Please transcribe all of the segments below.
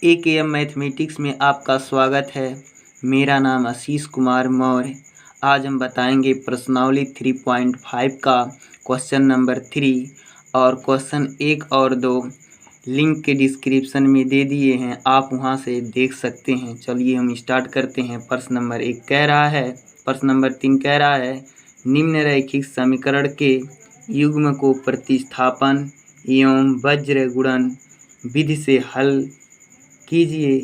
AKM mathematics में आपका स्वागत है। मेरा नाम आशीष कुमार मौर्य। आज हम बताएंगे प्रश्नावली 3.5 का क्वेश्चन नंबर 3 और क्वेश्चन 1 और 2 लिंक के डिस्क्रिप्शन में दे दिए हैं, आप वहां से देख सकते हैं। चलिए हम स्टार्ट करते हैं। प्रश्न नंबर 1 कह रहा है, प्रश्न नंबर 3 कह रहा है निम्न रैखिक समीकरण के युग्म को प्रतिस्थापन एवं वज्र गुणन विधि से हल कीजिए।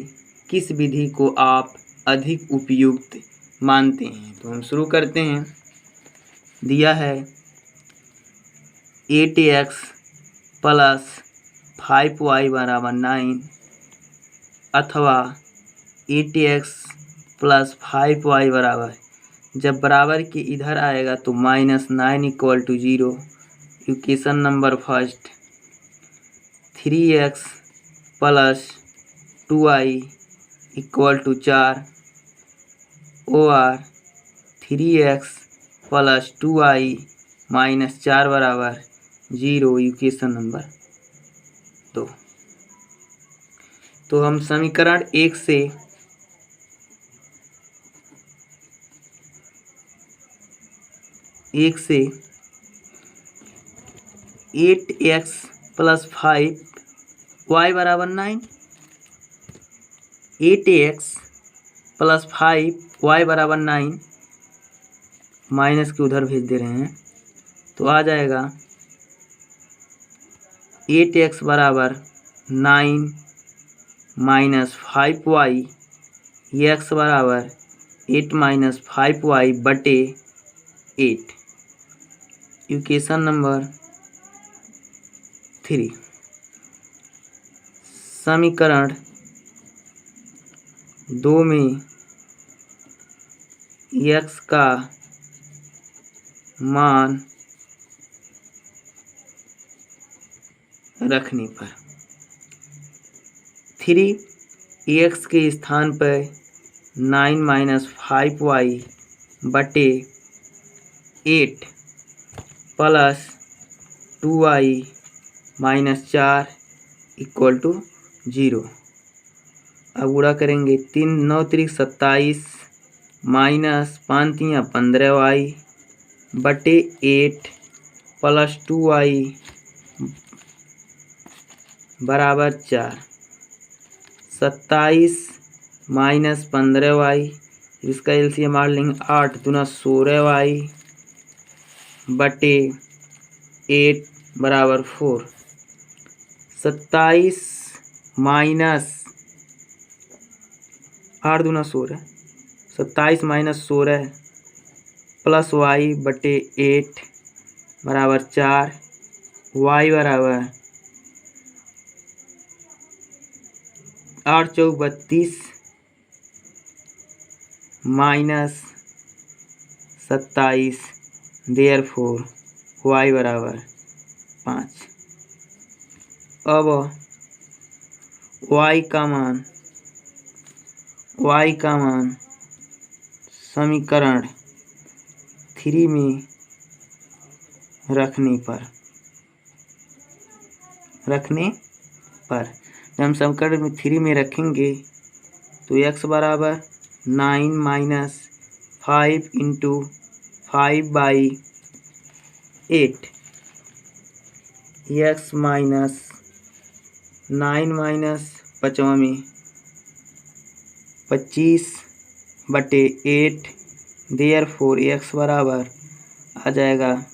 किस विधि को आप अधिक उपयुक्त मानते हैं? तो हम शुरू करते हैं। दिया है 8x प्लस 5y बराबर 9 अथवा 8x प्लस 5y बराबर, जब बराबर के इधर आएगा तो -9 equal to 0। Equation number first 3x plus 2y equal to 4 और 3x प्लस 2y माइनस 4 बराबर 0। Equation number 2। तो हम समीकरण 1 से एट एक्स प्लस 5y बराबर 9, 8x प्लस 5y बराबर 9 माइनस के उधर भेज दे रहे हैं तो आ जाएगा 8x बराबर 9 माइनस 5y, x बराबर 8 माइनस 5y बटे 8। Equation number 3। समीकरण 2 में x का मान रखने पर 3x के स्थान पर 9 माइनस 5y बटे 8 plus 2y minus 4 equal to 0। अब गुणा करेंगे 3 9 3 27 माइनस 5 3 15y बटे 8 प्लस 2y बराबर 4। 27 माइनस 15y, इसका एलसीएम मार लेंगे 8 दूना 16y बटे 8 बराबर 4। 27 माइनस 8 दूना 16, 27 माइनस 16 प्लस y बटे 8 बराबर 4। y बराबर 8 चौक 32 माइनस 27, देयरफॉर y बराबर 5। अब y का मान समीकरण 3 में रखने पर जब हम समीकरण 3 में रखेंगे तो x बराबर 9 minus 5 into 5/8, x minus 9 minus 5 में 25 बटे 8, देयरफॉर x बराबर आ जाएगा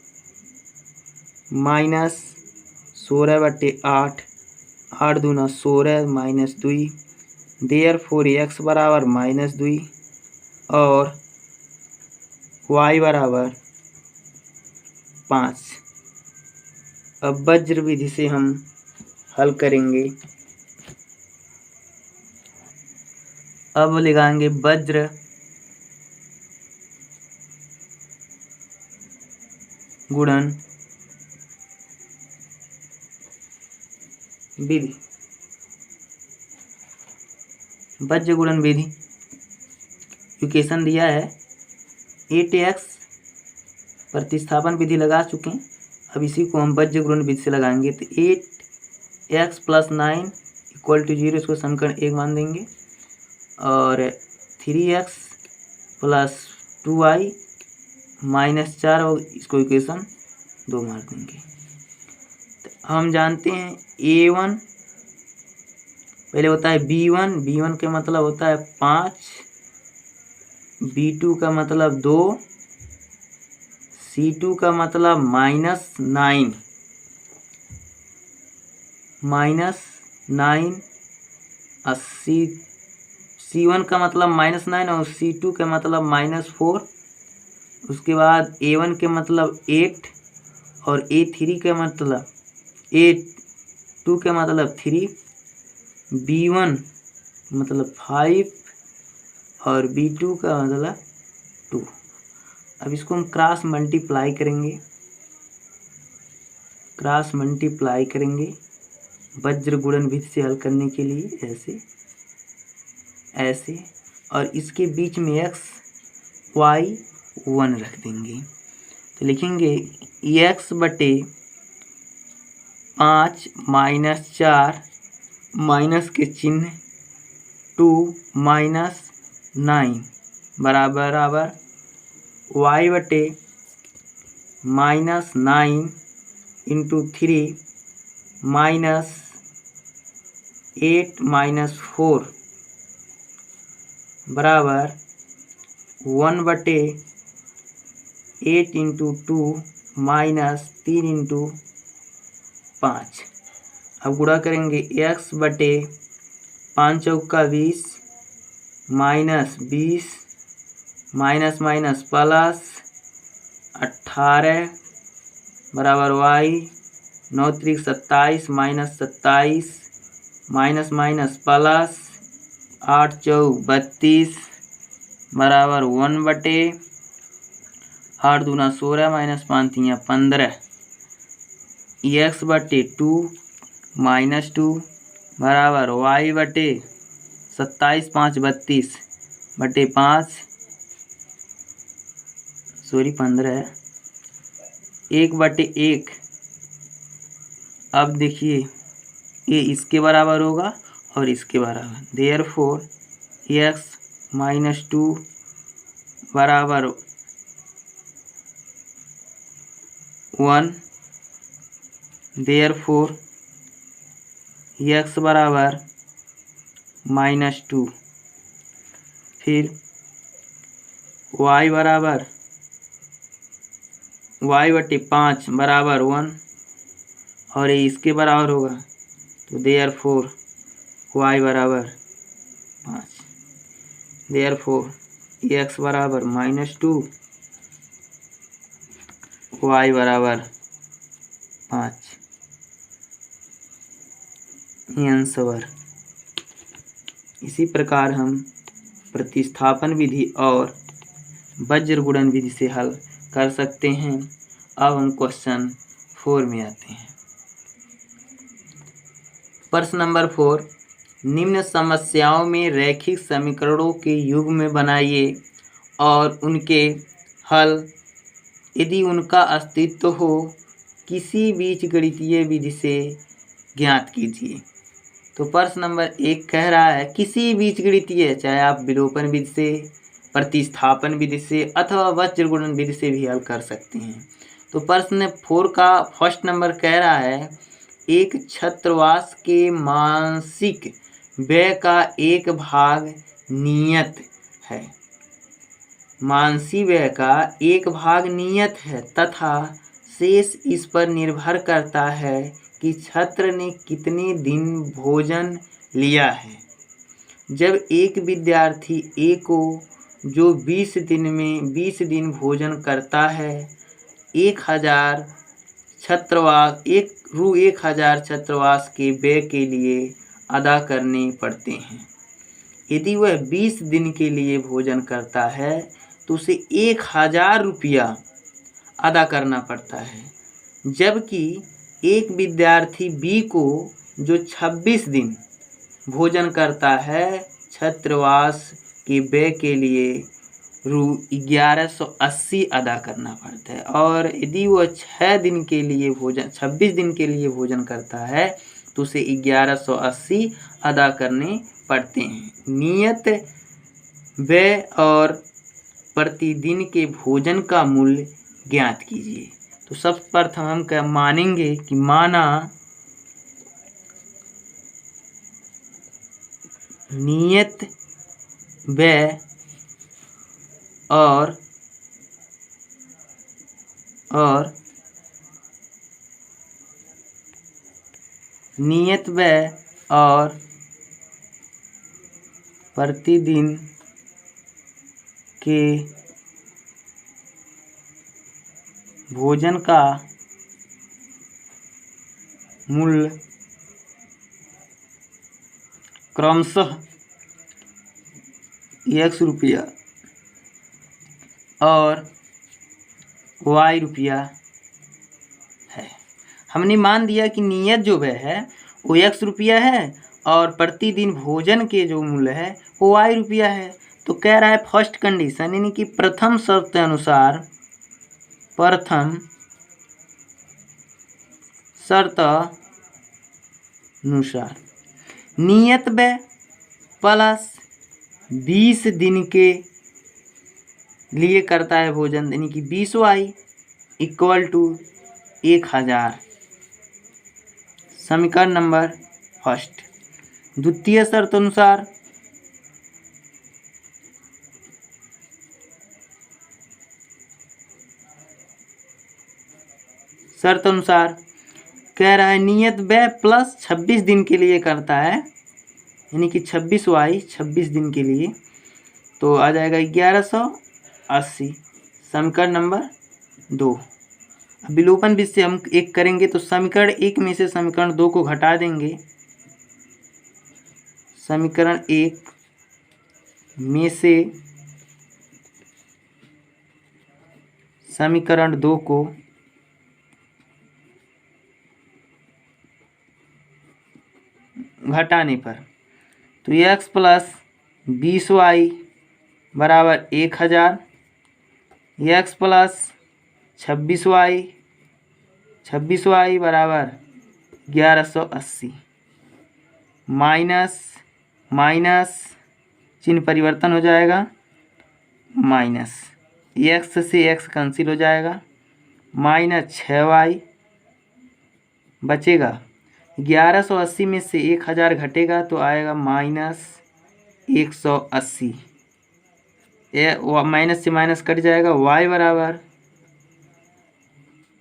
माइनस 16 बटे 8, 8 दूना 16 माइनस 2, देयरफॉर x बराबर माइनस 2 और y बराबर 5। अब वज्र विधि से हम हल करेंगे। अब लगाएंगे वज्र गुणन विधि। वज्र गुणन विधि इक्वेशन दिया है 8x, प्रतिस्थापन विधि लगा चुके हैं। अब इसी को हम वज्र गुणन विधि से लगाएंगे तो 8x प्लस 9 इक्वल टू 0, इसको समीकरण 1 मान देंगे। और 3x प्लस 2y माइनस 4 और इसको इक्वेशन 2 मार देंगे। तो हम जानते हैं a1 पहले होता है b1 का मतलब होता है 5, b2 का मतलब 2, c2 का मतलब -9 और c1 का मतलब -9 और c2 का मतलब -4। उसके बाद a1 के मतलब 8 और a2 का मतलब 3, b1 मतलब 5 और b2 का मतलब 2। अब इसको हम क्रॉस मल्टीप्लाई करेंगे वज्र गुणन विधि से हल करने के लिए, ऐसे और इसके बीच में x y 1 रख देंगे। तो लिखेंगे x बटे 5 माइनस 4 माइनस के चिन्ह 2 माइनस 9 बराबर y बटे -9 इंटू 3 माइनस 8 माइनस 4 बराबर 1 बटे 8 इंटू 2 माइनस 3 इंटू 5। अब गुणा करेंगे x बटे 5 चौका 20 माइनस 20 माइनस माइनस प्लस 18 बराबर y 9 त्रिक 27 माइनस 27 माइनस माइनस प्लस 8 चौक 32 बराबर 1 बटे 8 दूना 16 माइनस 5 तियाँ 15 x बटे 2 माइनस 2 बराबर y बटे 27 5 32 बटे 5 15 1 बटे 1। अब देखिए ये इसके बराबर होगा और इसके बराबर, देयरफॉर x माइनस 2 बराबर 1, देयरफॉर x बराबर -2। फिर y बराबर y बटे 5 बराबर 1 और ये इसके बराबर होगा, तो देयरफॉर y बराबर 5, देयरफॉर x बराबर -2 y बराबर 5। आंसर। इसी प्रकार हम प्रतिस्थापन विधि और वज्र गुणन विधि से हल कर सकते हैं। अब हम क्वेश्चन 4 में आते हैं। प्रश्न नंबर 4, निम्न समस्याओं में रैखिक समीकरणों के युग्म बनाइए और उनके हल यदि उनका अस्तित्व हो किसी बीजगणितीय विधि से ज्ञात कीजिए। तो प्रश्न नंबर 1 कह रहा है किसी बीजगणितीय, चाहे आप विलोपन विधि से, प्रतिस्थापन विधि से अथवा वज्र गुणन विधि से भी हल कर सकते हैं। तो प्रश्न 4 का फर्स्ट नंबर कह रहा है एक छात्रावास के मासिक व्यय का एक भाग नियत है, मासिक व्यय का एक भाग नियत है तथा शेष इस पर निर्भर करता है कि छात्र ने कितने दिन भोजन लिया है। जब एक विद्यार्थी ए को जो 20 दिन भोजन करता है 1000 छात्रावास के व्यय के लिए अदा करने पड़ते हैं। यदि वह 20 दिन के लिए भोजन करता है तो उसे 1000 रुपया अदा करना पड़ता है, जबकि एक विद्यार्थी बी को जो 26 दिन भोजन करता है छात्रावास के व्यय के लिए ₹1180 अदा करना पड़ता है। और यदि वह 26 दिन के लिए भोजन करता है तो तो उसे 1180 अदा करने पड़ते हैं। नियत व्यय और प्रतिदिन के भोजन का मूल्य ज्ञात कीजिए। तो सर्वप्रथम हम क्या मानेंगे कि माना नियत व्यय और नियत व्यय और प्रतिदिन के भोजन का मूल्य क्रमशः x रुपया और y रुपया है। हमने मान दिया कि नियत जो व्यय है वो x रुपया है और प्रतिदिन भोजन के जो मूल्य है वो y रुपया है। तो कह रहा है फर्स्ट कंडीशन यानी कि प्रथम शर्त अनुसार नियत व्यय प्लस 20 दिन के लिए करता है भोजन यानी कि 20y इक्वल टू 1000। समीकरण नंबर फर्स्ट। द्वितीय शर्त अनुसार कह रहा है नियत व्यय प्लस 26 दिन के लिए करता है यानी कि 26y 26 दिन के लिए, तो आ जाएगा 1180। समीकरण नंबर 2। विलोपन विधि से हम एक करेंगे तो समीकरण 1 में से समीकरण 2 को घटा देंगे। समीकरण 1 में से समीकरण 2 को घटाने पर तो x प्लस 20y बराबर 1000, x प्लस 26y बराबर 1180, माइनस चिन्ह परिवर्तन हो जाएगा, माइनस x से x कैंसिल हो जाएगा, माइनस 6y बचेगा। 1180 में से 1000 घटेगा तो आएगा माइनस 180, माइनस से माइनस कट जाएगा। y बराबर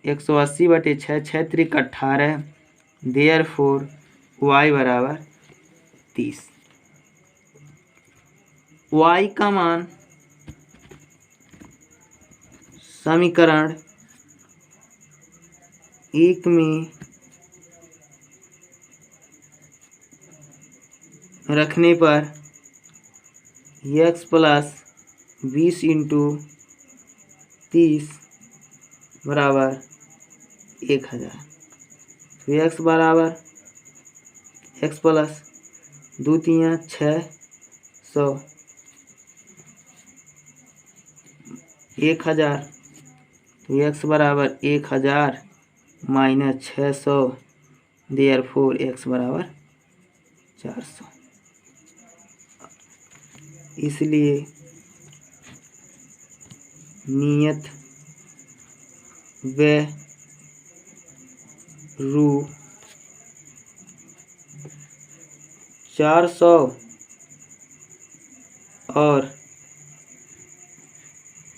180 बटे 6, 6 त्रिक 18, देयरफॉर y बराबर 30। y का मान समीकरण 1 में रखने पर x प्लस 20 इंटू 30 बराबर 1000। तो x बराबर x प्लस 2 3 600 1000, तो x बराबर 1000 माइनस 600, देयरफॉर x बराबर 400। इसलिए नियत व्यय रु 400 और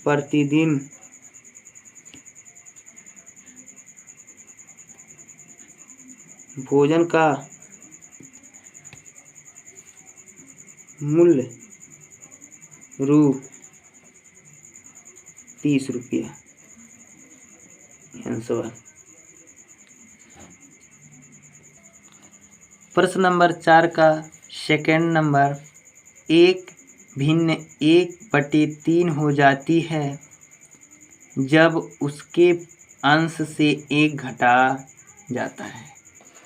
प्रतिदिन भोजन का मूल्य रु 30 रुपया। आंसर। प्रश्न नंबर 4 का सेकंड नंबर, एक भिन्न 1/3 हो जाती है जब उसके अंश से 1 घटा जाता है।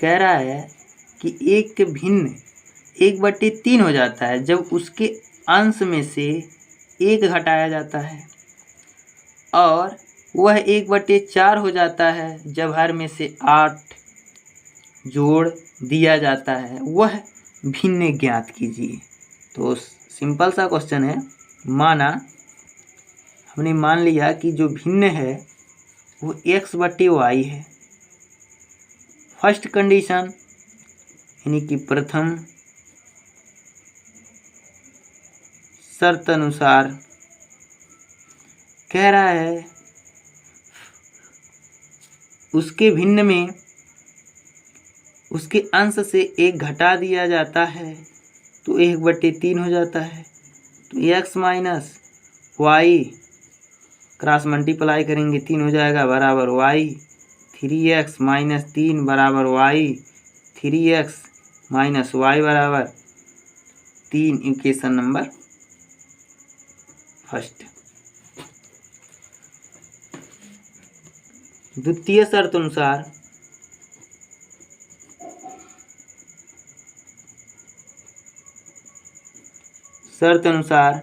कह रहा है कि एक भिन्न 1/3 हो जाता है जब उसके अंश में से 1 घटाया जाता है, और वह 1/4 हो जाता है जब हर में से 8 जोड़ दिया जाता है वह भिन्न ज्ञात कीजिए। तो सिंपल सा क्वेश्चन है। हमने मान लिया कि जो भिन्न है वो x/y है। फर्स्ट कंडीशन यानी कि प्रथम शर्त अनुसार कह रहा है उसके भिन्न में उसके अंश से 1 घटा दिया जाता है तो 1/3 हो जाता है। तो x minus Y cross multiply करेंगे 3 हो जाएगा बराबर y। 3x माइनस 3 बराबर y। 3x माइनस y बराबर 3 इक्वेशन नंबर फर्स्ट। द्वितीय शर्त अनुसार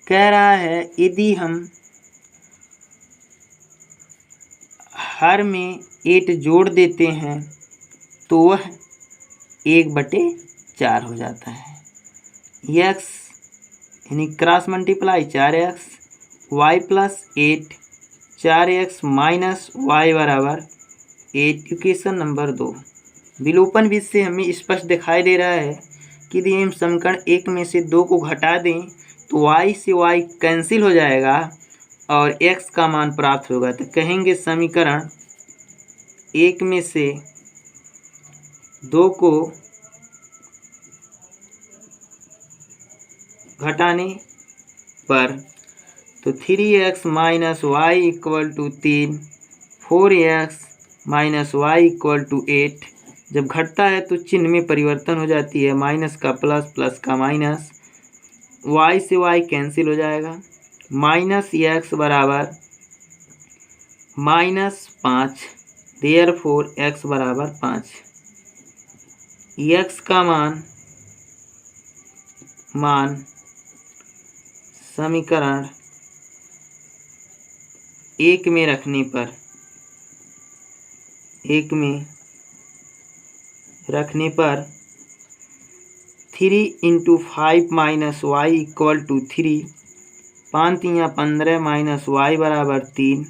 कह रहा है यदि हम हर में 8 जोड़ देते हैं तो वह 1/4 हो जाता है। x यानी cross multiply 4x y plus 8 4x minus y बराबर 8 इक्वेशन नंबर 2। विलोपन विधि से हमें स्पष्ट दिखाई दे रहा है कि यदि हम समीकरण 1 में से 2 को घटा दें तो y से y कैंसिल हो जाएगा और x का मान प्राप्त होगा। तो कहेंगे समीकरण 1 में से 2 को घटाने पर तो 3x minus Y equal to 3, 4x minus Y equal to 8। जब घटता है तो चिन्ह में परिवर्तन हो जाती है, माइनस का प्लस, प्लस का माइनस, y से y कैंसिल हो जाएगा। माइनस x बराबर -5, देयरफॉर x बराबर 5। x का मान समीकरण 1 में रखने पर 3 × 5 माइनस वाई इक्वल टू 3, 5 या 15 माइनस वाई बराबर 3,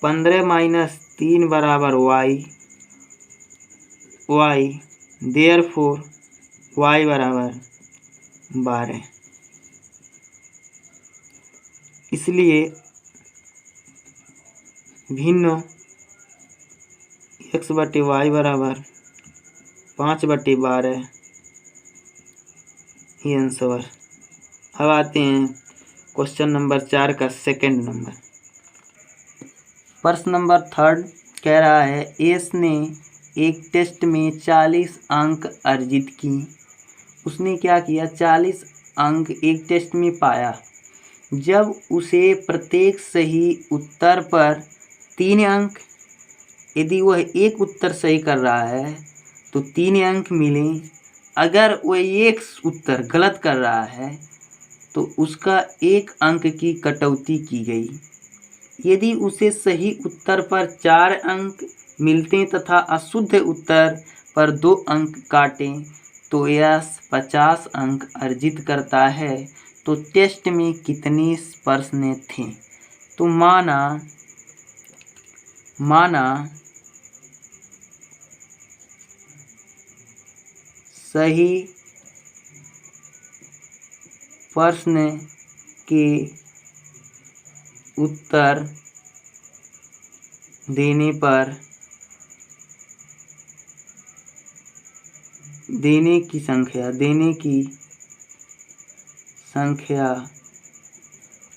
15 माइनस 3 बराबर y, देयरफॉर y बराबर 12। इसलिए भिन्न x/y बराबर 5/12 ये आंसर। अब आते हैं क्वेश्चन नंबर 4 का सेकंड नंबर। प्रश्न नंबर 3 कह रहा है एस ने एक टेस्ट में 40 अंक अर्जित की। उसने क्या किया, 40 अंक एक टेस्ट में पाया। जब उसे प्रत्येक सही उत्तर पर 3 अंक, यदि वह एक उत्तर सही कर रहा है तो 3 अंक मिले। अगर वह एक उत्तर गलत कर रहा है तो उसका 1 अंक की कटौती की गई। यदि उसे सही उत्तर पर 4 अंक मिलते तथा अशुद्ध उत्तर पर 2 अंक काटें तो यह 50 अंक अर्जित करता है। तो टेस्ट में कितने प्रश्न थे? तो माना सही प्रश्न के उत्तर देने की संख्या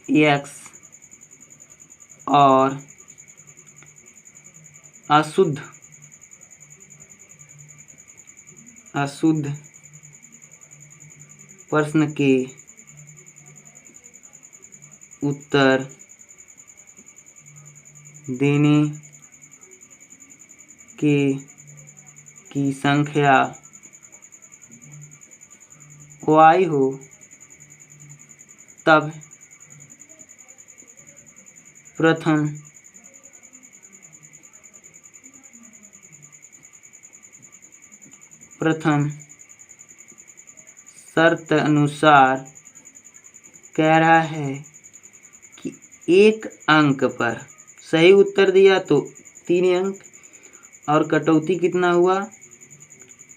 x और अशुद्ध प्रश्न के उत्तर देने की संख्या y हो, तब प्रथम प्रथम शर्त अनुसार कह रहा है कि एक अंक पर सही उत्तर दिया तो 3 अंक और कटौती कितना हुआ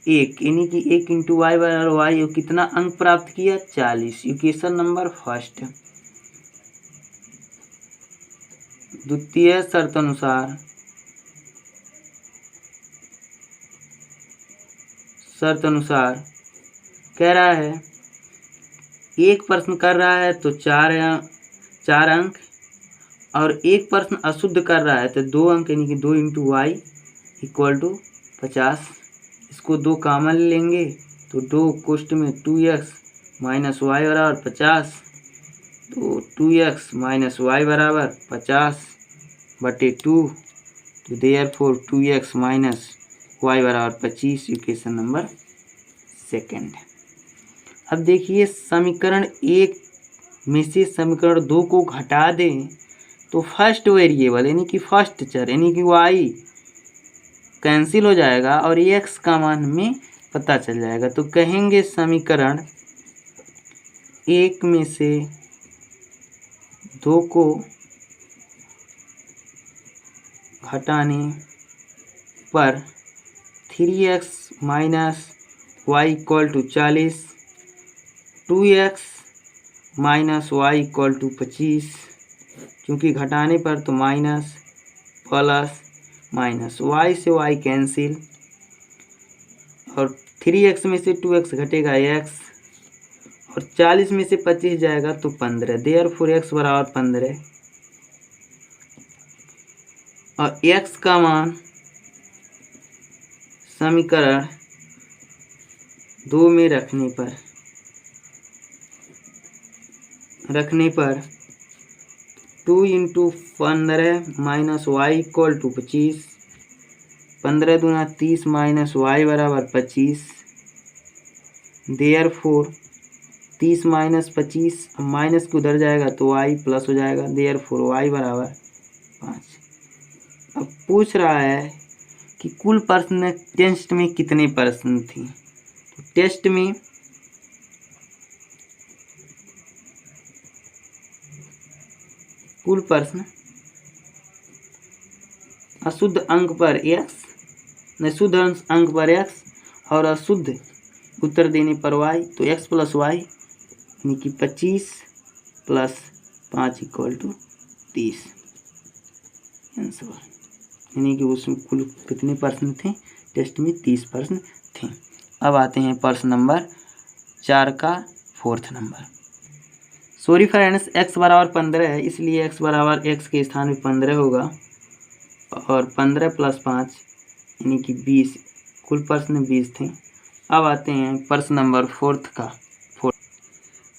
1, यानी कि 1 × y बराबर वाई और कितना अंक प्राप्त किया 40। Equation number first. द्वितीय शर्त अनुसार कह रहा है एक प्रश्न कर रहा है तो 4 अंक और एक प्रश्न अशुद्ध कर रहा है तो 2 अंक, यानी कि 2 × y = 50। इसको 2 कॉमन लेंगे तो 2 कोष्ठ में 2x - y बराबर 50, तो 2x - y बराबर 50/2, तो देयरफॉर 2x - y बराबर 25। Equation number second. अब देखिए समीकरण 1 में से समीकरण 2 को घटा दें तो फर्स्ट वेरिएबल यानी कि फर्स्ट चर यानी कि y कैंसिल हो जाएगा और x का मान हमें पता चल जाएगा। तो कहेंगे समीकरण 1 में से 2 को घटाने पर 3x - y = 40, 2x - y = 25, क्योंकि घटाने पर तो माइनस प्लस माइनस, y से y कैंसिल और 3x में से 2x घटेगा x और 40 में से 25 जाएगा तो 15, देयरफॉर x बराबर 15 और x का मान समीकरण 2 में रखने पर 2 × 15 - y = 25, 15 दूना 30 - y बराबर 25, देयरफॉर 30 - 25 माइनस के उधर जाएगा तो y प्लस हो जाएगा, देयरफॉर y बराबर 5। अब पूछ रहा है कि कुल प्रश्न टेस्ट में कितने प्रश्न थे। तो टेस्ट में कुल प्रश्न अशुद्ध अंक पर शुद्ध अंक पर x और अशुद्ध उत्तर देने पर y, तो x + y यानी कि 25 + 5 = 30 आंसर, यानी कि उसमें कुल कितने प्रश्न थे टेस्ट में 30 प्रश्न थे। अब आते हैं प्रश्न नंबर 4 का 4th number. Sorry friends, x बराबर 15 है इसलिए x बराबर x के स्थान में 15 होगा और 15 + 5 यानी कि 20। कुल प्रश्न 20 थे। अब आते हैं प्रश्न नंबर 4th का।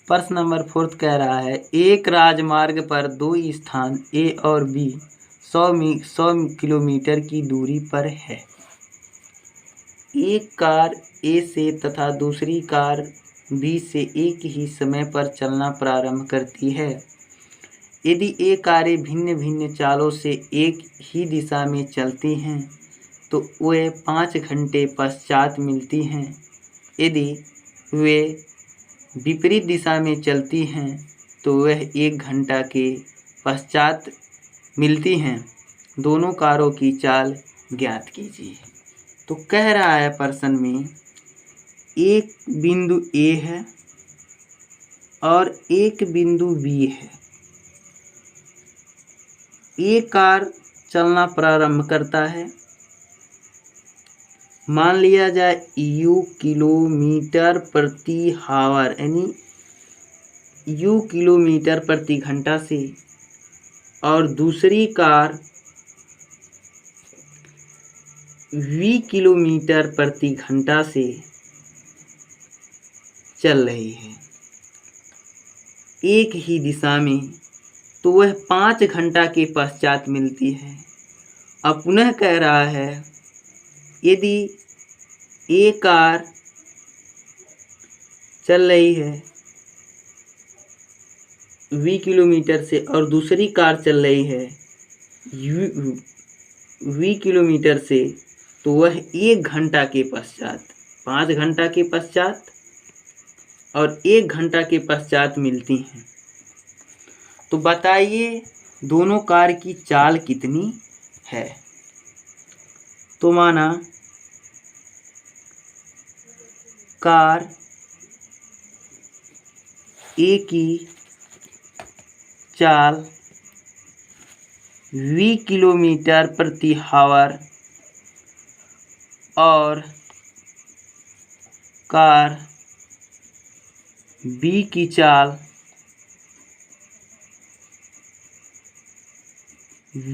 प्रश्न नंबर 4th कह रहा है एक राजमार्ग पर 2 स्थान A और B 100 किलोमीटर की दूरी पर है। एक कार A से तथा दूसरी कार B से एक ही समय पर चलना प्रारंभ करती है। यदि ये कारें भिन्न भिन्न चालों से एक ही दिशा में चलती हैं तो वे 5 घंटे पश्चात मिलती हैं। यदि वे विपरीत दिशा में चलती हैं तो वह 1 घंटा के पश्चात मिलती हैं। दोनों कारों की चाल ज्ञात कीजिए। तो कह रहा है प्रश्न में एक बिंदु A है और एक बिंदु B है। A कार चलना प्रारंभ करता है, मान लिया जाए U किलोमीटर प्रति हावर यानी U किलोमीटर प्रति घंटा से, और दूसरी कार V किलोमीटर प्रति घंटा से चल रही है एक ही दिशा में, तो वह 5 घंटा के पश्चात मिलती है। अब पुनः कह रहा है यदि एक कार चल रही है V किलोमीटर से और दूसरी कार चल रही है V किलोमीटर से, तो वह 1 घंटा के पश्चात 5 घंटा के पश्चात और 1 घंटा के पश्चात मिलती हैं। तो बताइए दोनों कार की चाल कितनी है। तो माना कार ए की चाल v किलोमीटर प्रति आवर और कार बी की चाल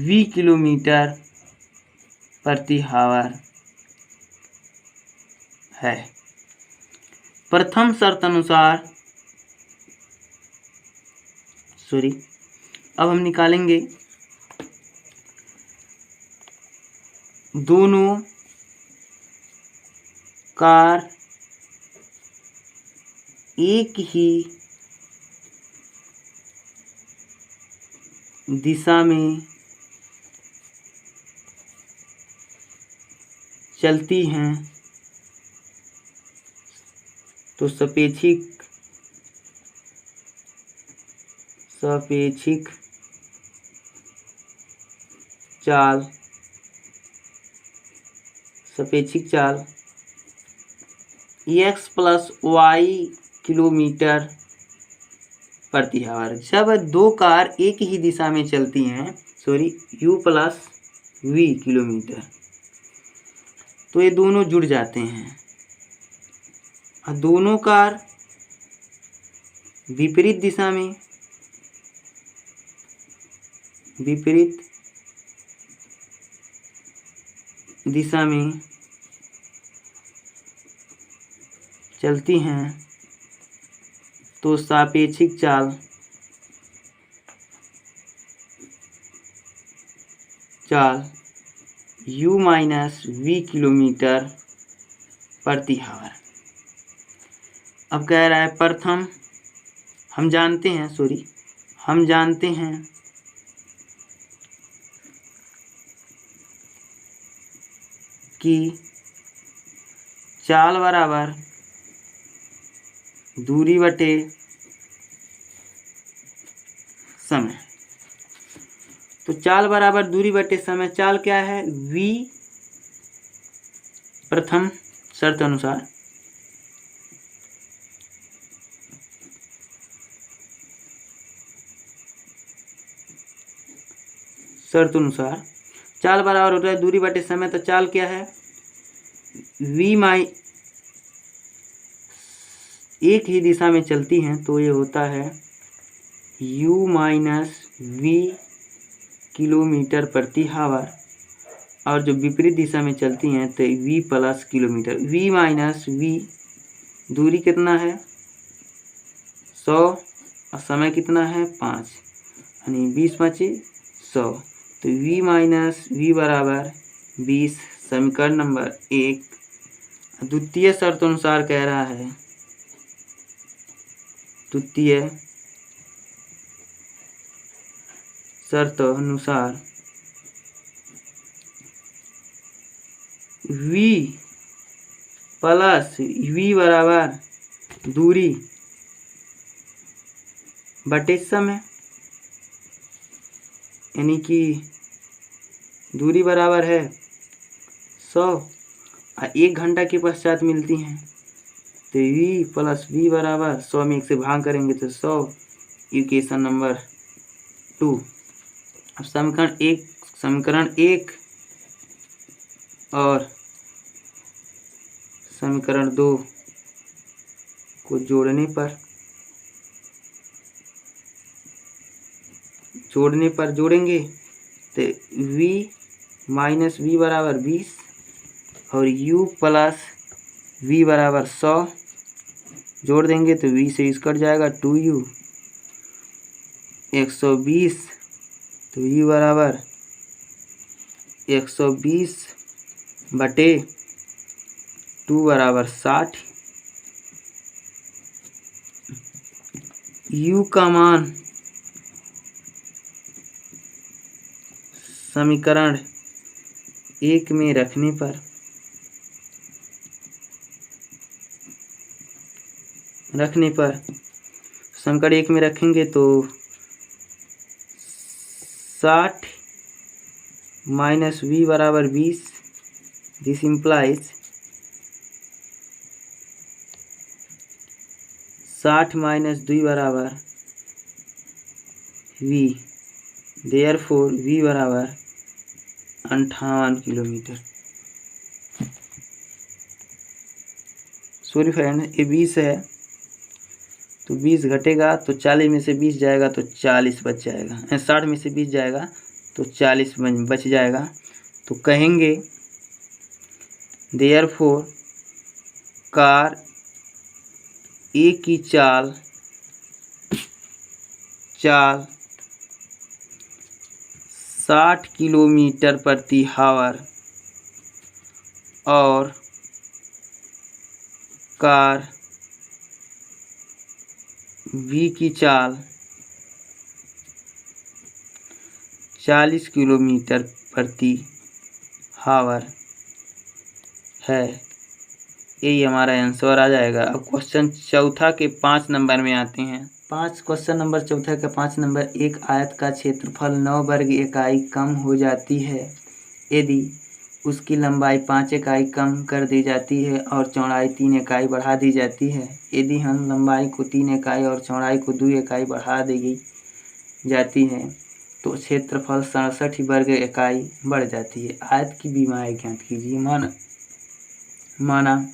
v किलोमीटर प्रति आवर है। प्रथम शर्त अनुसार अब हम निकालेंगे दोनों कार एक ही दिशा में चलती हैं तो सापेक्षिक चाल x प्लस y किलोमीटर प्रति आवर। जब दो कार एक ही दिशा में चलती हैं u प्लस v किलोमीटर, तो ये दोनों जुड़ जाते हैं। और दोनों कार विपरीत दिशा में चलती हैं तो सापेक्षिक चाल u माइनस v किलोमीटर प्रति आवर। अब कह रहा है प्रथम हम जानते हैं कि चाल बराबर दूरी बटे समय। तो चाल बराबर दूरी बटे समय, चाल क्या है v प्रथम शर्त अनुसार चाल बराबर होता है दूरी बटे समय। तो चाल क्या है एक ही दिशा में चलती हैं तो ये होता है u माइनस v किलोमीटर प्रति आवर, और जो विपरीत दिशा में चलती हैं तो v plus kilometre. v minus v दूरी कितना है 100 और समय कितना है 5, यानी 20 5 100। तो v माइनस v बराबर 20, समीकरण नंबर 1। द्वितीय शर्त अनुसार कह रहा है, द्वितीय शर्त अनुसार v प्लस v बराबर दूरी बटे समय, यानी कि दूरी बराबर है 100 और 1 घंटा के पश्चात मिलती हैं। तो v प्लस v बराबर 100 में 1 से भाग करेंगे तो 100, इक्वेशन नंबर 2। अब समीकरण 1 और समीकरण 2 को जोड़ेंगे तो v माइनस v बराबर 20 और u प्लस v बराबर 100 जोड़ देंगे तो v से कट जाएगा 2u 120, तो u बराबर 120 बटे 2 बराबर 60। u का मान समीकरण 1 में रखने पर रखने पर समीकरण 1 में रखेंगे तो 60 माइनस v बराबर 20। दिस इम्प्लाइज 60 माइनस 2 बराबर v, देयरफॉर v बराबर 58 किलोमीटर। सॉरी फ्रेंड, ये 20 है तो 20 घटेगा तो 40 में से 20 जाएगा तो 40 बच जाएगा, 60 में से 20 जाएगा तो 40 बच जाएगा। तो कहेंगे देयरफॉर कार ए की चाल 60 किलोमीटर प्रति आवर और कार बी की चाल 40 किलोमीटर प्रति आवर है। यही हमारा आंसर आ जाएगा। अब क्वेश्चन चौथा के 5 नंबर में आते हैं। क्वेश्चन नंबर चौथा का 5 नंबर, एक आयत का क्षेत्रफल 9 वर्ग इकाई कम हो जाती है यदि उसकी लंबाई 5 इकाई कम कर दी जाती है और चौड़ाई 3 इकाई बढ़ा दी जाती है। यदि हम लंबाई को 3 इकाई और चौड़ाई को 2 इकाई बढ़ा दी जाती है तो क्षेत्रफल 67 वर्ग इकाई बढ़ जाती है। आयत की विमाएँ ज्ञात कीजिए। माना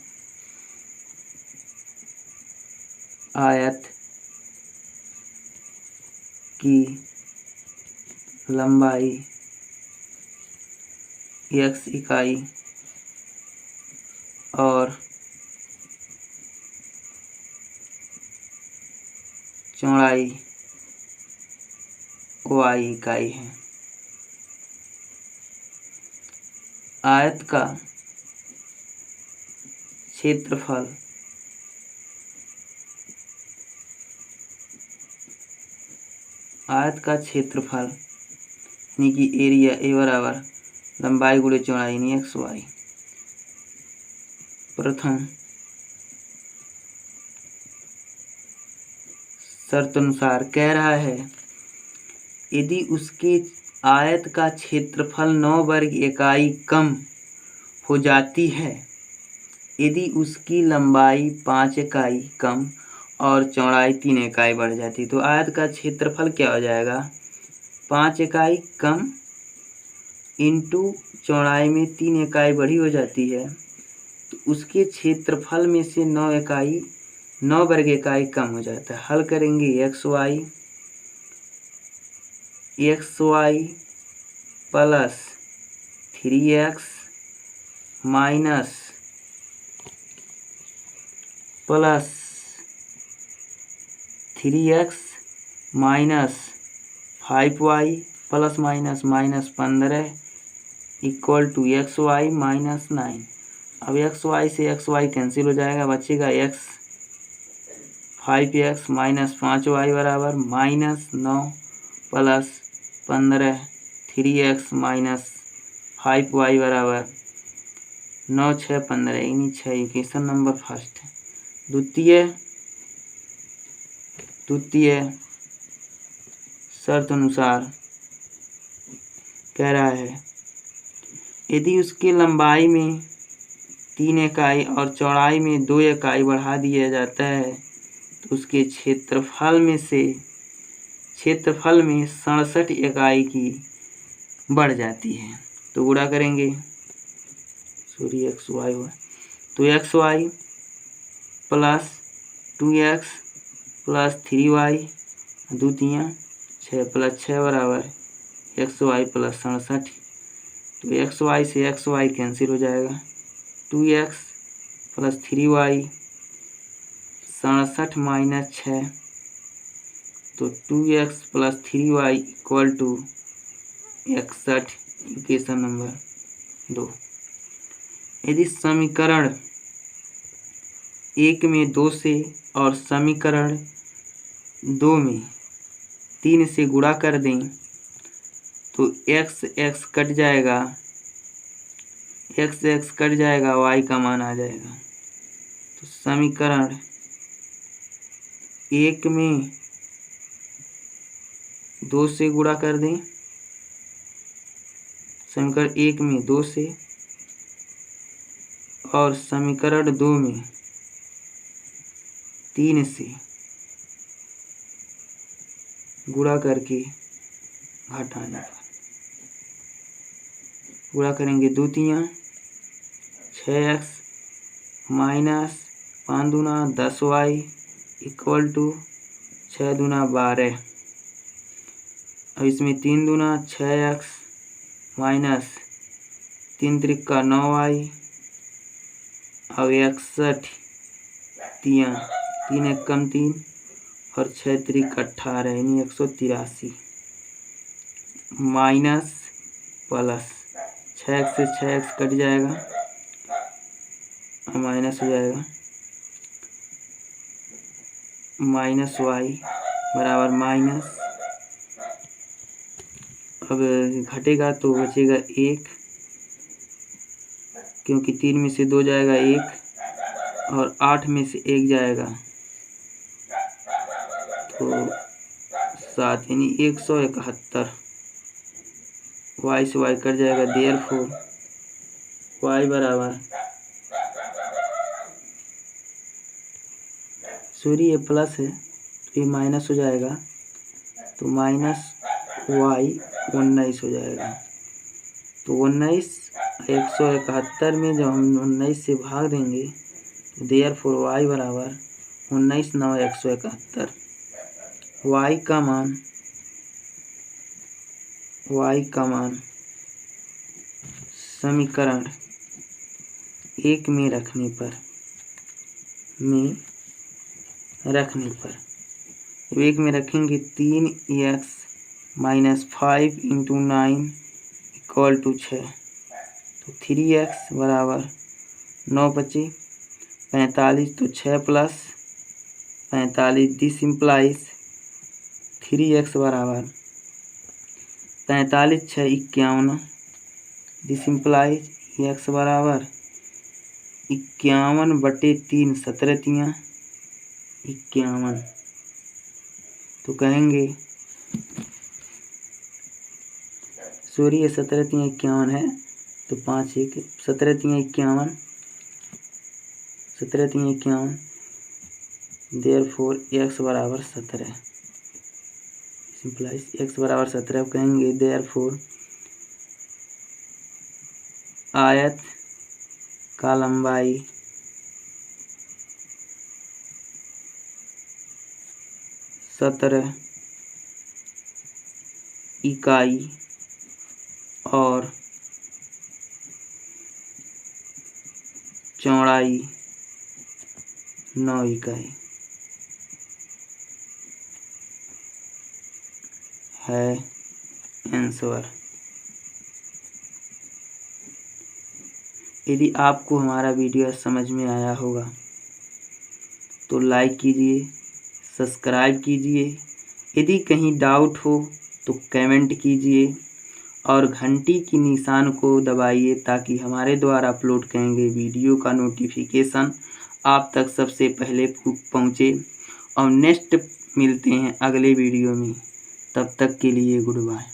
आयत की लंबाई x इकाई और चौड़ाई y इकाई है। आयत का क्षेत्रफल यानी कि एरिया ए बराबर लंबाई गुणे चौड़ाई यानी एक्स वाई। प्रथम शर्त अनुसार कह रहा है यदि उसके आयत का क्षेत्रफल 9 वर्ग इकाई कम हो जाती है, यदि उसकी लंबाई 5 इकाई कम और चौड़ाई 3 इकाई बढ़ जाती तो आयत का क्षेत्रफल क्या हो जाएगा, 5 इकाई कम इंटू चौड़ाई में 3 इकाई बढ़ी हो जाती है तो उसके क्षेत्रफल में से 9 वर्ग इकाई कम हो जाता है। हल करेंगे X Y plus 3x minus plus 3x minus 5y plus minus minus 15 equal to X Y minus 9। अब एक्स वाई से एक्स वाई कैंसिल हो जाएगा, बचेगा x 5x माइनस 5y बराबर minus 9 plus 15 3x minus 5y बराबर 9 6 15 यानी 6। Equation number first. द्वितीय शर्त अनुसार कह रहा है यदि उसकी लंबाई में 3 इकाई और चौड़ाई में 2 इकाई बढ़ा दिया जाता है तो उसके क्षेत्रफल में 67 इकाई की बढ़ जाती है। तो गुणा करेंगे, सॉरी एक्स वाई हुआ, तो X Y plus 2x plus 3y द्वितीय 6 प्लस 6 बराबर एक्स वाई प्लस 67। तो एक्स वाई से एक्स वाई कैंसिल हो जाएगा, 2x प्लस 3y 67 माइनस 6 तो 2x plus 3y equal to 61। Equation number 2। यदि समीकरण 1 में 2 से और समीकरण 2 में 3 से गुणा कर दें तो x कट जाएगा, y का मान आ जाएगा। तो समीकरण 1 में 2 से गुणा कर दें, समीकरण 1 में 2 से, और समीकरण 2 में 3 से गुणा करके घटाने पर गुणा करेंगे 2 तियाँ 6x माइनस 5 दूना 10y इक्वल टू 6 दूना 12। अब इसमें 3 दूना 6x माइनस 3 त्रिका 9y और 61 तियाँ 3 एकम 3 और 6 त्रिक 18 यानी 183 माइनस प्लस 6x से 6x कट जाएगा और माइनस हो जाएगा माइनस y बराबर माइनस, अब घटेगा तो बचेगा 1 क्योंकि 3 में से 2 जाएगा 1 और 8 में से 1 जाएगा तो 7 यानी 171। y से y कट जाएगा, देयरफॉर y बराबर सॉरी ये प्लस है तो ये माइनस हो जाएगा तो माइनस y 19 हो जाएगा। तो 19 171 में जब हम 19 से भाग देंगे तो देयरफॉर y बराबर 19 9 171। y का मान समीकरण 1 में रखने पर 1 में रखेंगे 3x minus 5 into 9 equal to 6। तो 3x बराबर 9 पचे 45 तो 6 प्लस 45 दिस इम्प्लाइज 3x बराबर 45 6 51 दिस इम्प्लाइज x बराबर 51/3 17 तियाँ 51। तो कहेंगे सॉरी ये 17 तियाँ 51 है तो 5 1 17 तियाँ 51 17 तियाँ 51 देयरफॉर x बराबर 17 सिंपलाइज x बराबर 17। कहेंगे देयरफॉर आयत का लंबाई 17 इकाई और चौड़ाई 9 इकाई है आंसर। यदि आपको हमारा वीडियो समझ में आया होगा तो लाइक कीजिए, सब्सक्राइब कीजिए। यदि कहीं डाउट हो तो कमेंट कीजिए और घंटी की निशान को दबाइए ताकि हमारे द्वारा अपलोड करेंगे वीडियो का नोटिफिकेशन आप तक सबसे पहले पहुँचे। और नेक्स्ट मिलते हैं अगले वीडियो में, तब तक के लिए गुड बाय।